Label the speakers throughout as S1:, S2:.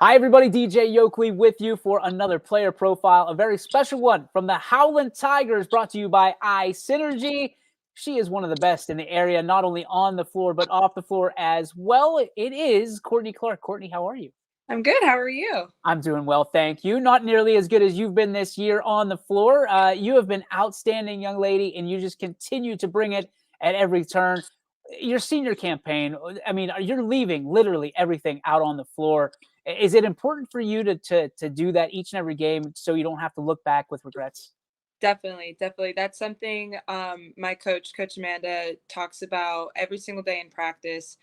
S1: Hi, everybody. DJ Yokley with you for another player profile, a very special one from the Howland Tigers, brought to you by iSynergy. She is one of the best in the area, not only on the floor, but off the floor as well. It is Courtney Clark. Courtney, how are you?
S2: I'm good. How are you?
S1: I'm doing well, thank you. Not nearly as good as you've been this year on the floor. You have been outstanding, young lady, and you just continue to bring it at every turn. Your senior campaign, I mean, you're leaving literally everything out on the floor. Is it important for you to do that each and every game so you don't have to look back with regrets?
S2: Definitely, definitely. That's something my Coach Amanda, talks about every single day in practice.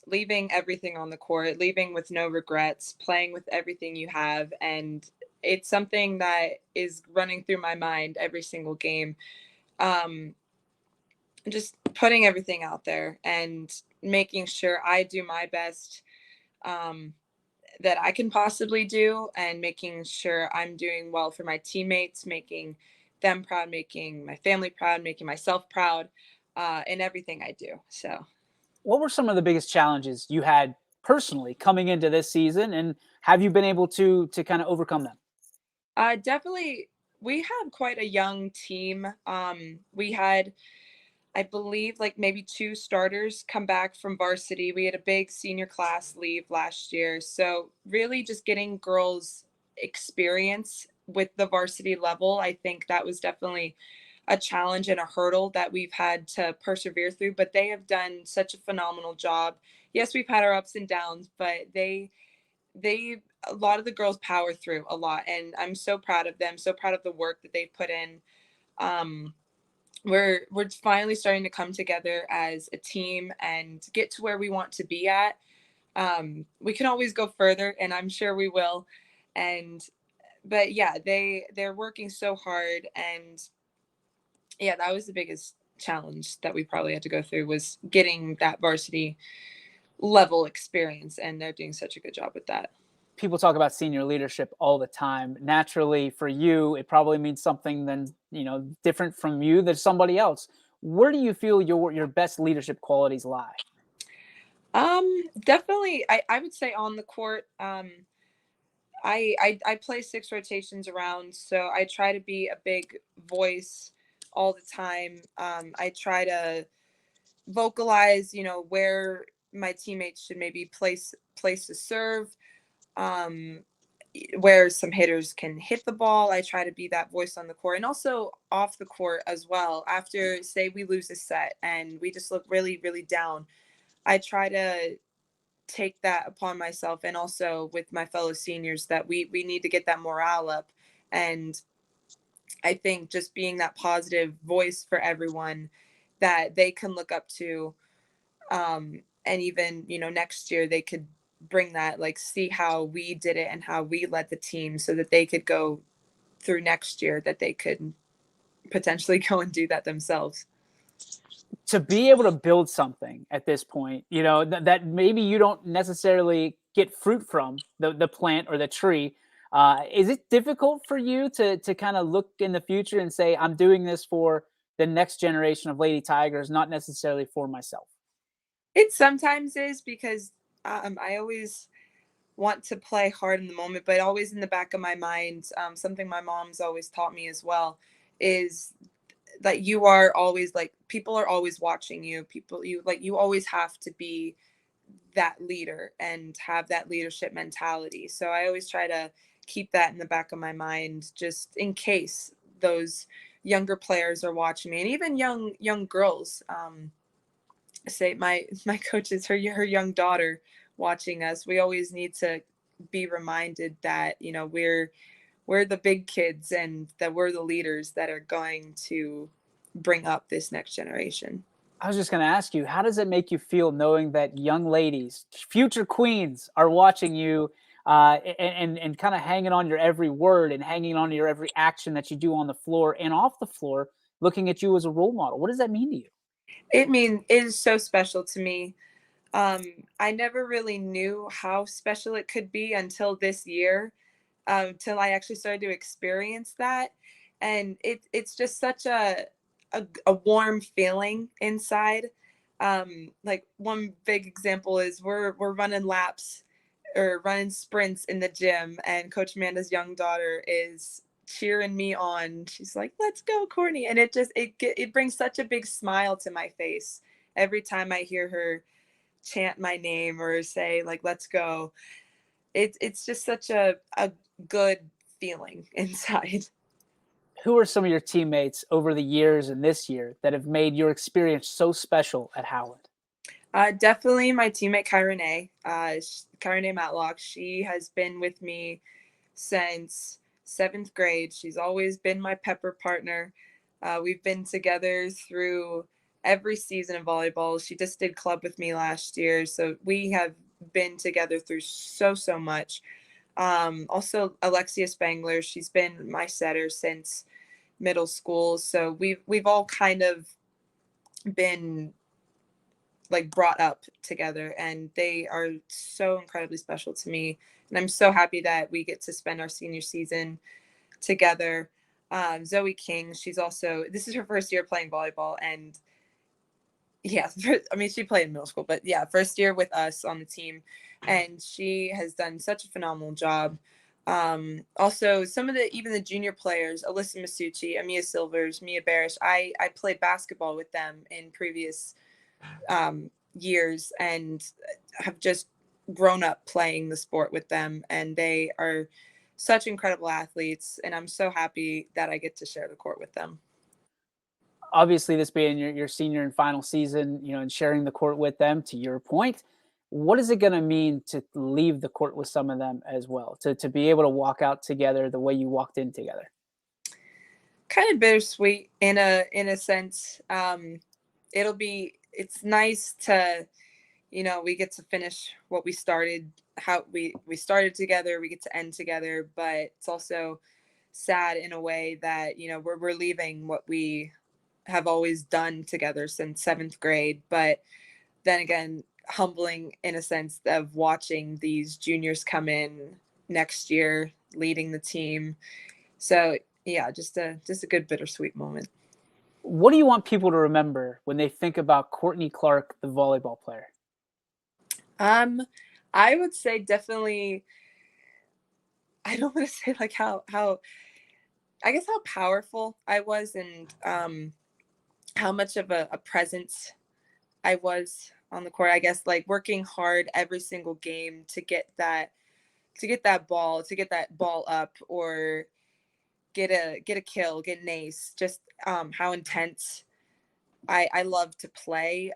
S2: Leaving everything on the court, leaving with no regrets, playing with everything you have. And it's something that is running through my mind every single game. Um, just putting everything out there and making sure I do my best. Um, that I can possibly do, and making sure I'm doing well for my teammates, making them proud, making my family proud, making myself proud in everything I do. So,
S1: What were some of the biggest challenges you had personally coming into this season, and have you been able to kind of overcome them?
S2: definitely, we had quite a young team. We had, I believe, like maybe two starters come back from varsity. We had a big senior class leave last year. So, really, just getting girls experience with the varsity level, I think that was definitely a challenge and a hurdle that we've had to persevere through. But they have done such a phenomenal job. Yes, we've had our ups and downs, but they a lot of the girls power through a lot, and I'm so proud of them. So proud of the work that they've put in. Um, we're finally starting to come together as a team and get to where we want to be at. We can always go further, and I'm sure we will. And but yeah, they're working so hard, and yeah, that was the biggest challenge that we probably had to go through, was getting that varsity level experience, and they're doing such a good job with that.
S1: People talk about senior leadership all the time. Naturally, for you, it probably means something than different from you than somebody else. Where do you feel your best leadership qualities lie?
S2: Definitely, I would say on the court. I play six rotations around, so I try to be a big voice all the time. I try to vocalize, where my teammates should maybe place to serve. Um, where some hitters can hit the ball, I try to be that voice on the court and also off the court as well. After, say, we lose a set and we just look really, really down, I try to take that upon myself, and also with my fellow seniors, that we need to get that morale up. And I think just being that positive voice for everyone that they can look up to, and even next year they could bring that, like, see how we did it and how we led the team, so that they could go through next year, that they could potentially go and do that themselves.
S1: To be able to build something at this point, that maybe you don't necessarily get fruit from the plant or the tree. Is it difficult for you to kind of look in the future and say, I'm doing this for the next generation of Lady Tigers, not necessarily for myself?
S2: It sometimes is, because I always want to play hard in the moment, but always in the back of my mind, something my mom's always taught me as well, is that you are always, like, people are always watching you. People, you always have to be that leader and have that leadership mentality. So I always try to keep that in the back of my mind, just in case those younger players are watching me, and even young girls. Say my coach is her young daughter watching us. We always need to be reminded that we're the big kids, and that we're the leaders that are going to bring up this next generation.
S1: I was just going to ask you, how does it make you feel knowing that young ladies, future queens, are watching you and kind of hanging on your every word and hanging on your every action that you do on the floor and off the floor, looking at you as a role model? What does that mean to you?
S2: It is so special to me. I never really knew how special it could be until this year, till I actually started to experience that. And it's just such a warm feeling inside. Like, one big example is we're running laps or running sprints in the gym, and Coach Amanda's young daughter is cheering me on. She's like, "Let's go, Courtney!" And it brings such a big smile to my face every time I hear her chant my name or say like, "Let's go." It's just such a good feeling inside.
S1: Who are some of your teammates over the years and this year that have made your experience so special at Howland?
S2: Definitely my teammate Kyrene Matlock. She has been with me since seventh grade. She's always been my pepper partner. We've been together through every season of volleyball. She just did club with me last year, so we have been together through so much. Also, Alexia Spangler. She's been my setter since middle school, so we've all kind of been like brought up together, and they are so incredibly special to me, and I'm so happy that we get to spend our senior season together. Zoe King, she's also, this is her first year playing volleyball, and yeah, I mean, she played in middle school, but yeah, first year with us on the team, and she has done such a phenomenal job. Also, some of the even the junior players, Alyssa Masucci, Amia Silvers, Mia Barish, I played basketball with them in previous years, and have just grown up playing the sport with them, and they are such incredible athletes, and I'm so happy that I get to share the court with them.
S1: Obviously, this being your senior and final season, and sharing the court with them, to your point, what is it going to mean to leave the court with some of them as well, to be able to walk out together the way you walked in together?
S2: Kind of bittersweet in a sense. It's nice to, we get to finish what we started, how we started together, we get to end together, but it's also sad in a way that, we're leaving what we have always done together since seventh grade. But then again, humbling in a sense of watching these juniors come in next year leading the team. So yeah, just a good bittersweet moment.
S1: What do you want people to remember when they think about Courtney Clark, the volleyball player?
S2: Um, I would say definitely, I don't want to say like how I guess how powerful I was, and how much of a presence I was on the court. I guess like working hard every single game to get that ball up, or get a kill, get an ace. Just how intense I love to play.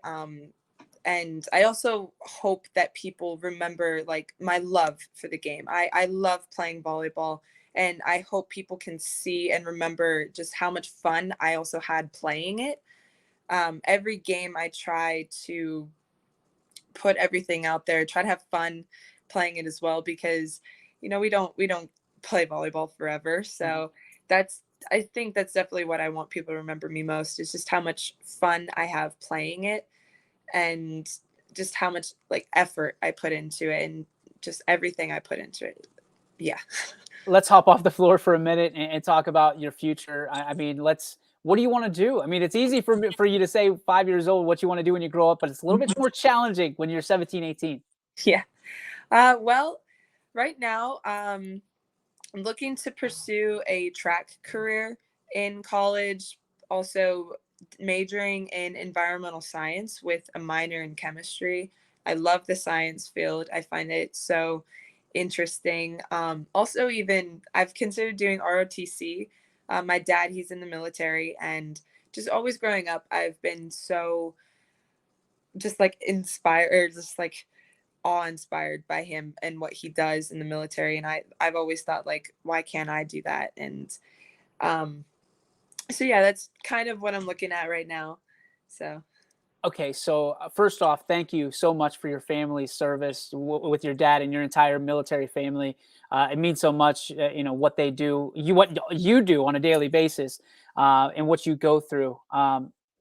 S2: And I also hope that people remember like my love for the game. I love playing volleyball, and I hope people can see and remember just how much fun I also had playing it. Every game I try to put everything out there, try to have fun playing it as well, because we don't play volleyball forever. So that's I think that's definitely what I want people to remember me most, is just how much fun I have playing it, and just how much like effort I put into it, and just everything I put into it. Yeah.
S1: Let's hop off the floor for a minute and talk about your future. I mean, what do you want to do? I mean, it's easy for you to say 5 years old what you want to do when you grow up, but it's a little bit more challenging when you're 17, 18.
S2: Yeah. Well, right now, I'm looking to pursue a track career in college, also majoring in environmental science with a minor in chemistry. I love the science field. I find it so interesting. Also, even I've considered doing ROTC. My dad, he's in the military, and just always growing up, I've been so just like inspired, or just like awe-inspired by him and what he does in the military, and I've always thought like, why can't I do that? And um so yeah, that's kind of what I'm looking at right now. So
S1: Okay, so first off, thank you so much for your family's service with your dad and your entire military family. It means so much, what they do, what you do on a daily basis, and what you go through.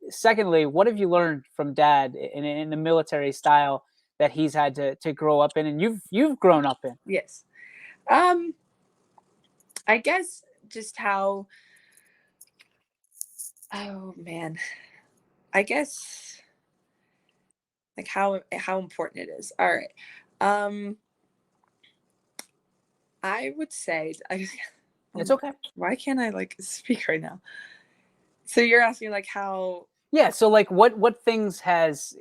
S1: Secondly, what have you learned from dad in the military style that he's had to grow up in, and you've grown up in?
S2: yes, um I guess just how, oh man, I guess like how important it is. All right. um I would say,
S1: It's
S2: oh,
S1: okay.
S2: why can't I like speak right now? So you're asking like how,
S1: Yeah. So like what things has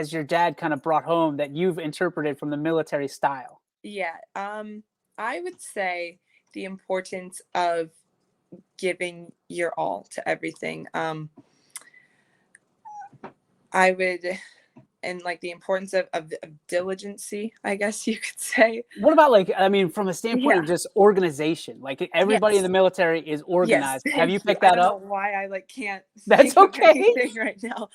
S1: your dad kind of brought home that you've interpreted from the military style?
S2: yeah, I would say the importance of giving your all to everything. I would, and like the importance of diligency, I guess you could say.
S1: What about like, I mean, from a standpoint
S2: Yeah.
S1: of just organization, like everybody in the
S2: Yes.
S1: military is
S2: Yes.
S1: organized. Have you
S2: Thank you.
S1: picked
S2: I
S1: that
S2: don't know
S1: up?
S2: why I like can't
S1: That's
S2: think of
S1: okay.
S2: anything right now.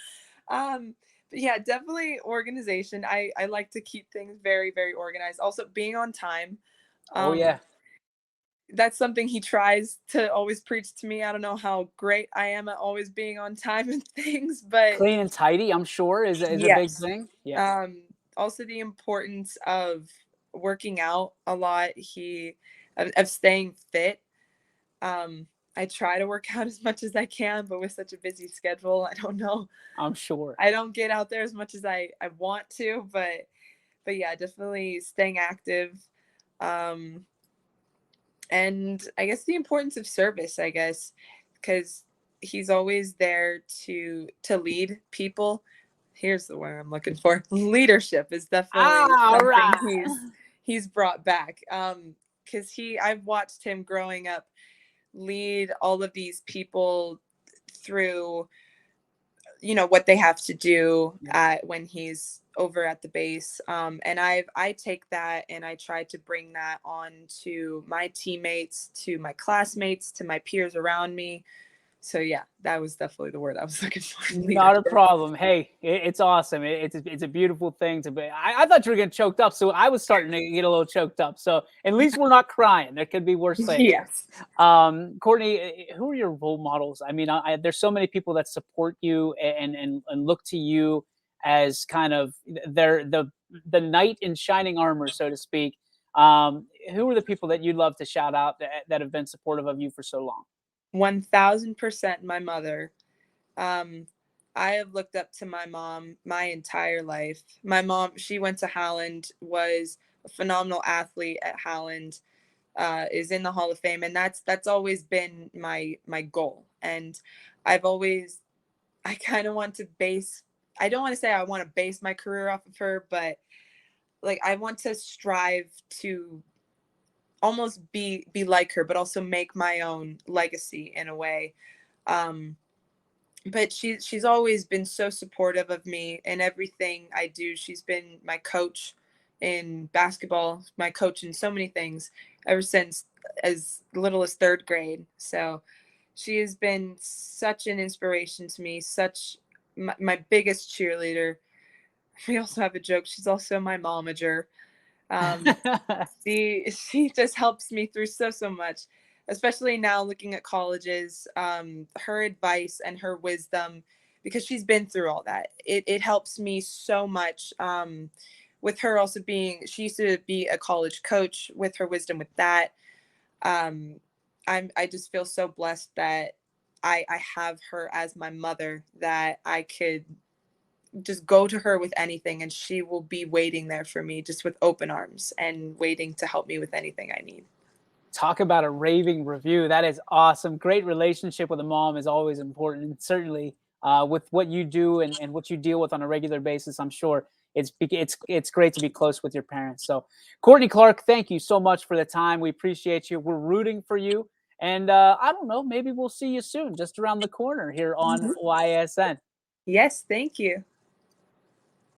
S2: But yeah, definitely organization. I like to keep things very, very organized. Also being on time.
S1: Oh
S2: Um,
S1: yeah.
S2: that's something he tries to always preach to me. I don't know how great I am at always being on time and things, but
S1: Clean and tidy, I'm sure is a big
S2: yes.
S1: thing. Yeah.
S2: Also the importance of working out a lot. Of staying fit. Um, I try to work out as much as I can, but with such a busy schedule, I don't know.
S1: I'm sure.
S2: I don't get out there as much as I want to, but yeah, definitely staying active. Um, and I guess the importance of service, I guess, because he's always there to lead people. Here's the word I'm looking for. Leadership is definitely
S1: All
S2: something
S1: right.
S2: he's brought back. Because I've watched him growing up lead all of these people through, what they have to do
S1: Yeah.
S2: when he's over at the base. And I take that and I try to bring that on to my teammates, to my classmates, to my peers around me. So yeah, that was definitely the word I was looking for.
S1: Not a
S2: Leadership.
S1: problem. Hey, it's awesome. It's a beautiful thing to be. I thought you were getting choked up, so I was starting to get a little choked up. So at least we're not crying. There could be worse things.
S2: Yes.
S1: Courtney, who are your role models? I mean, there's so many people that support you and look to you as kind of they're the knight in shining armor, so to speak. Who are the people that you'd love to shout out that have been supportive of you for so long?
S2: 1000% my mother. Um, I have looked up to my mom my entire life. My mom, she went to Howland, was a phenomenal athlete at Howland, is in the Hall of Fame, and that's always been my goal. And I've always, I kind of want to base. I don't want to say I want to base my career off of her, but like I want to strive to almost be like her, but also make my own legacy in a way. Um, but she's always been so supportive of me in everything I do. She's been my coach in basketball, my coach in so many things ever since as little as third grade. So she has been such an inspiration to me, such my biggest cheerleader. We also have a joke. She's also my momager. Um, she just helps me through so much, especially now looking at colleges. Her advice and her wisdom, because she's been through all that, it helps me so much. With her also being, she used to be a college coach, with her wisdom with that. um, I just feel so blessed that I have her as my mother, that I could just go to her with anything and she will be waiting there for me just with open arms and waiting to help me with anything I need.
S1: Talk about a raving review. That is awesome. Great relationship with a mom is always important. And certainly with what you do and what you deal with on a regular basis, I'm sure it's great to be close with your parents. So, Courtney Clark, thank you so much for the time. We appreciate you. We're rooting for you. And I don't know, maybe we'll see you soon, just around the corner here on
S2: Mhm.
S1: YSN.
S2: Yes, thank you.